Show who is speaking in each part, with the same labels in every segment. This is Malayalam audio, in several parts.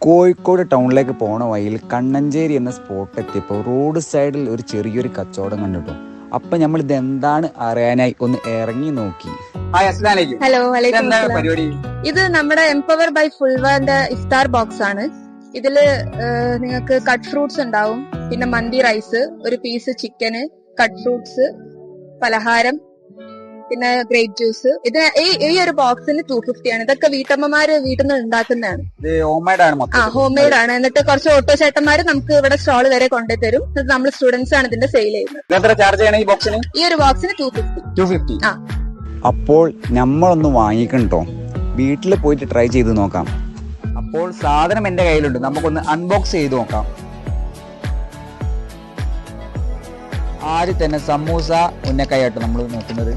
Speaker 1: കോഴിക്കോട് ടൗണിലേക്ക് പോണ വഴിയിൽ കണ്ണഞ്ചേരി എന്ന സ്പോട്ട് എത്തിയപ്പോൾ റോഡ് സൈഡിൽ ഒരു ചെറിയൊരു കച്ചവടം കണ്ടിട്ടു. അപ്പൊ നമ്മൾ ഇതെന്താണ് അറിയാനായി ഒന്ന് ഇറങ്ങി നോക്കി.
Speaker 2: ഹലോ, പരിപാടി ഇത് നമ്മുടെ എംപവർ ബൈ ഫുൾവാന്റെ ഇഫ്താർ ബോക്സ് ആണ്. ഇതില് നിങ്ങൾക്ക് കട്ട് ഫ്രൂട്ട്സ് ഉണ്ടാവും, പിന്നെ മന്തി റൈസ്, ഒരു പീസ് ചിക്കന്, കട്ട് ഫ്രൂട്ട്സ്, പലഹാരം, പിന്നെ ഗ്രേപ്പ് ജ്യൂസ്. ഇത് ഈ ഒരു ബോക്സിന് 250 ആണ്. ഇതൊക്കെ വീട്ടമ്മമാര് വീട്ടിൽ നിന്ന് ഉണ്ടാക്കുന്നതാണ്. ഹോം മെയ്ഡ് ആണ്. എന്നിട്ട് കുറച്ച് ഓട്ടോ ചേട്ടന്മാര് നമുക്ക് ഇവിടെ സ്റ്റോൾ വരെ കൊണ്ടുതരും. നമ്മൾ സ്റ്റുഡൻസ് ആണ് ഇതിന്റെ സെയിൽ ചെയ്യുന്നത്. ഈ ഒരു ബോക്സിന് 250.
Speaker 1: അപ്പോൾ നമ്മളൊന്ന് വാങ്ങിക്കണ്ടോ, വീട്ടിൽ പോയിട്ട് ട്രൈ ചെയ്ത് നോക്കാം.
Speaker 3: അപ്പോൾ സാധനം എന്റെ കയ്യിലുണ്ട്, നമുക്കൊന്ന് അൺബോക്സ് ചെയ്ത് നോക്കാം. ആദ്യം തന്നെ സമൂസ ഉന്നക്കായാട്ടോ നമ്മൾ നോക്കുന്നത്,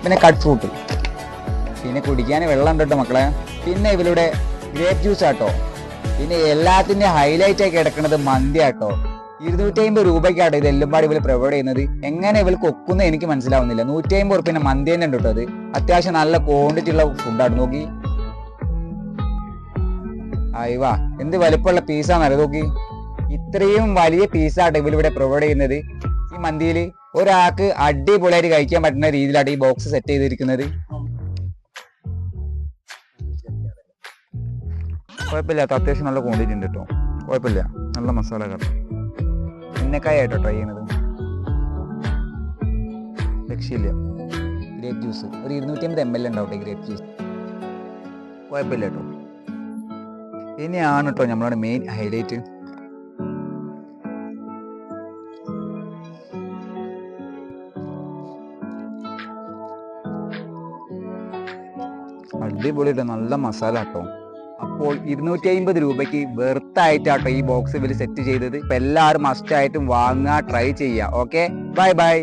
Speaker 3: പിന്നെ കട്ട് ഫ്രൂട്ട്, പിന്നെ കുടിക്കാൻ വെള്ളം ഉണ്ട് കേട്ടോ മക്കളെ, പിന്നെ ഇവരുടെ ഗ്രേപ്പ് ജ്യൂസ് ആട്ടോ, പിന്നെ എല്ലാത്തിന്റെ ഹൈലൈറ്റ് ആയി കിടക്കുന്നത് മന്തി ആട്ടോ. 250 രൂപയ്ക്കാട്ടോ ഇത് എല്ലാം പാടി ഇവർ പ്രൊവൈഡ് ചെയ്യുന്നത്. എങ്ങനെ ഇവർ കൊക്കുന്നത് എനിക്ക് മനസ്സിലാവുന്നില്ല. 150 ഉറുപ്പിന്റെ മന്തി തന്നെ ഉണ്ട് കേട്ടോ. അത് അത്യാവശ്യം നല്ല ക്വാണ്ടിറ്റി ഉള്ള ഫുഡാണ്. നോക്കി, അയ്യവാ എന്ത് വലിപ്പമുള്ള പീസാണ് അത്. നോക്കി, ഇത്രയും വലിയ പീസാട്ടോ ഇവരിവിടെ പ്രൊവൈഡ് ചെയ്യുന്നത്. ഈ മന്തിയിൽ ഒരാൾക്ക് അടിപൊളിയായിട്ട് കഴിക്കാൻ പറ്റുന്ന രീതിയിലാണ് ഈ ബോക്സ് സെറ്റ് ചെയ്തിരിക്കുന്നത്. കുഴപ്പമില്ല, അത്യാവശ്യം നല്ല ക്വാണ്ടിറ്റി ഉണ്ട് കേട്ടോ. കുഴപ്പമില്ല, നല്ല മസാല കറി. ഉന്നക്കായായിട്ടോ ട്രൈ ചെയ്യുന്നത്, രക്ഷയില്ല. ഗ്രേപ്പ് ജ്യൂസ് ഒരു 250 ml ഉണ്ടാവട്ടെ ഗ്രേപ്പ് ജ്യൂസ്. കുഴപ്പമില്ല കേട്ടോ. ഇനിയാണ് കേട്ടോ നമ്മളവിടെ മെയിൻ ഹൈലൈറ്റ്. അടിപൊളിയായിട്ട് നല്ല മസാല കേട്ടോ. അപ്പോൾ 250 രൂപയ്ക്ക് വെർത്തായിട്ടാട്ടോ ഈ ബോക്സ് ഇവർ സെറ്റ് ചെയ്തത്. ഇപ്പൊ എല്ലാവരും മസ്റ്റ് ആയിട്ടും വാങ്ങുക, ട്രൈ ചെയ്യുക. Okay, bye bye.